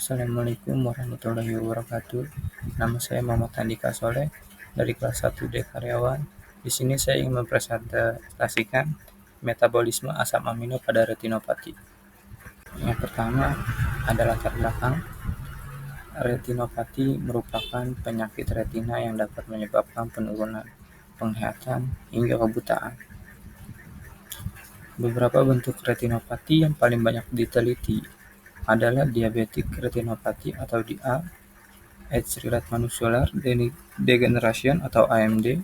Assalamualaikum warahmatullahi wabarakatuh. Nama saya Muhammad Andika Soleh dari kelas 1D Karyawan. Di sini saya ingin mempresentasikan metabolisme asam amino pada retinopati. Yang pertama adalah latar belakang. Retinopati merupakan penyakit retina yang dapat menyebabkan penurunan penglihatan hingga kebutaan. Beberapa bentuk retinopati yang paling banyak diteliti adalah diabetic retinopati atau DA, age-related macular degeneration atau AMD,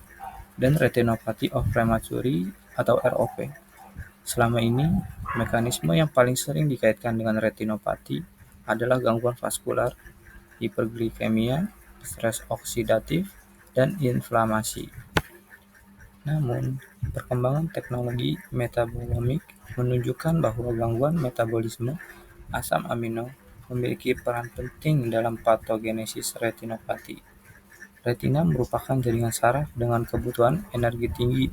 dan retinopathy of premature atau ROP. Selama ini, mekanisme yang paling sering dikaitkan dengan retinopati adalah gangguan vaskular, hiperglikemia, stres oksidatif, dan inflamasi. Namun, perkembangan teknologi metabolomik menunjukkan bahwa gangguan metabolisme asam amino memiliki peran penting dalam patogenesis retinopati. Retina merupakan jaringan saraf dengan kebutuhan energi tinggi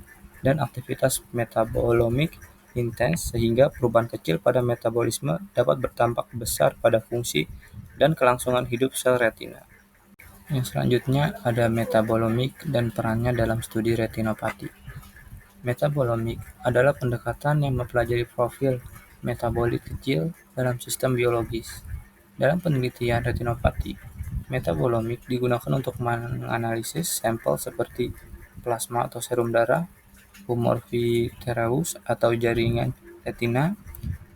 dan aktivitas metabolomik intens sehingga perubahan kecil pada metabolisme dapat berdampak besar pada fungsi dan kelangsungan hidup sel retina. Yang selanjutnya ada metabolomik dan perannya dalam studi retinopati. Metabolomik adalah pendekatan yang mempelajari profil metabolit kecil dalam sistem biologis. Dalam penelitian retinopati, metabolomik digunakan untuk menganalisis sampel seperti plasma atau serum darah, humor vitreous atau jaringan retina,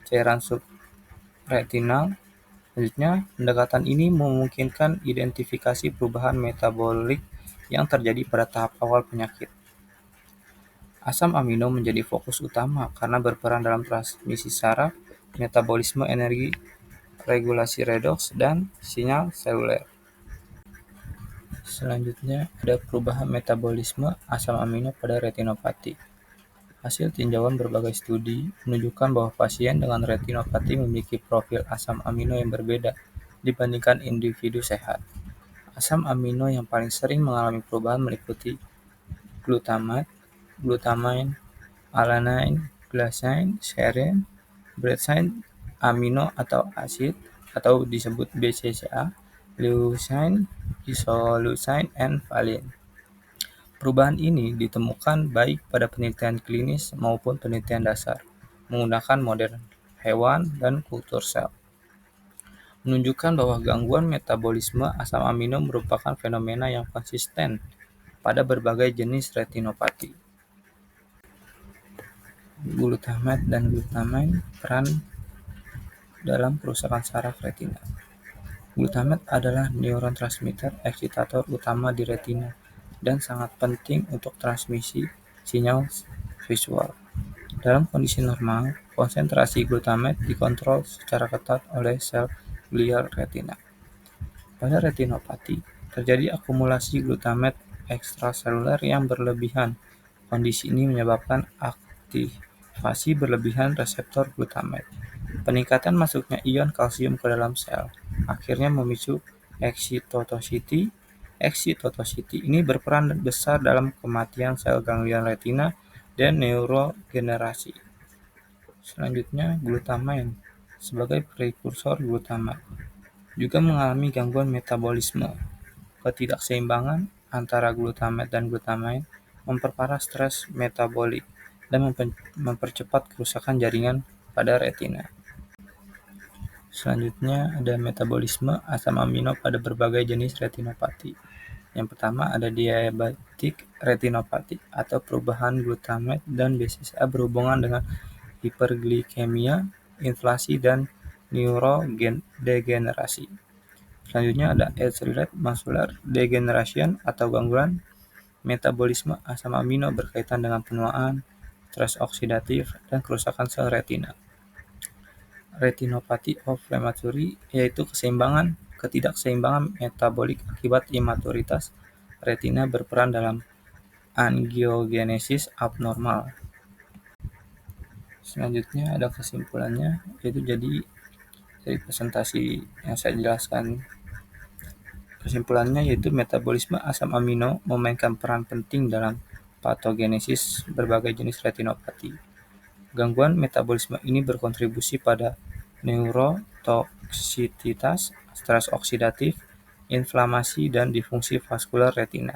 cairan subretinal. Selanjutnya, pendekatan ini memungkinkan identifikasi perubahan metabolik yang terjadi pada tahap awal penyakit. Asam amino menjadi fokus utama karena berperan dalam transmisi saraf, metabolisme energi, regulasi redoks, dan sinyal seluler. Selanjutnya, ada perubahan metabolisme asam amino pada retinopati. Hasil tinjauan berbagai studi menunjukkan bahwa pasien dengan retinopati memiliki profil asam amino yang berbeda dibandingkan individu sehat. Asam amino yang paling sering mengalami perubahan meliputi glutamate, glutamine, alanine, glycine, serine, branched amino atau asid atau disebut BCCA, leucine, isoleucine, and valine. Perubahan ini ditemukan baik pada penelitian klinis maupun penelitian dasar menggunakan model hewan dan kultur sel. Menunjukkan bahwa gangguan metabolisme asam amino merupakan fenomena yang konsisten pada berbagai jenis retinopati. Glutamate dan glutamine peran dalam kerusakan saraf retina. Glutamate adalah neurotransmitter eksitator utama di retina dan sangat penting untuk transmisi sinyal visual. Dalam kondisi normal, konsentrasi glutamate dikontrol secara ketat oleh sel glial retina. Pada retinopati, terjadi akumulasi glutamate ekstraseluler yang berlebihan. Kondisi ini menyebabkan aktivasi berlebihan reseptor glutamate. Peningkatan masuknya ion kalsium ke dalam sel akhirnya memicu eksitosity. Eksitosity ini berperan besar dalam kematian sel ganglion retina dan neurogenerasi. Selanjutnya, glutamine sebagai prekursor glutamate juga mengalami gangguan metabolisme. Ketidakseimbangan antara glutamate dan glutamine memperparah stres metabolik dan mempercepat kerusakan jaringan pada retina. Selanjutnya ada metabolisme asam amino pada berbagai jenis retinopati. Yang pertama ada diabetic retinopati atau perubahan glutamate dan BCCA berhubungan dengan hiperglikemia, inflasi, dan neurodegenerasi. Selanjutnya ada age-related macular degeneration atau gangguan metabolisme asam amino berkaitan dengan penuaan, stres oksidatif, dan kerusakan sel retina. Retinopathy of premature yaitu ketidakseimbangan metabolik akibat imaturitas retina berperan dalam angiogenesis abnormal. Selanjutnya ada kesimpulannya, yaitu jadi dari presentasi yang saya jelaskan. Kesimpulannya yaitu metabolisme asam amino memainkan peran penting dalam patogenesis berbagai jenis retinopati. Gangguan metabolisme ini berkontribusi pada toksisitas, stres oksidatif, inflamasi, dan difungsi vaskular retina.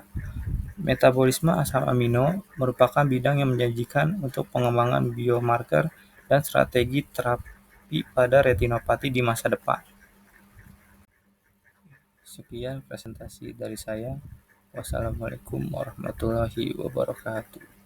Metabolisme asam amino merupakan bidang yang menjanjikan untuk pengembangan biomarker dan strategi terapi pada retinopati di masa depan. Sekian presentasi dari saya. Wassalamualaikum warahmatullahi wabarakatuh.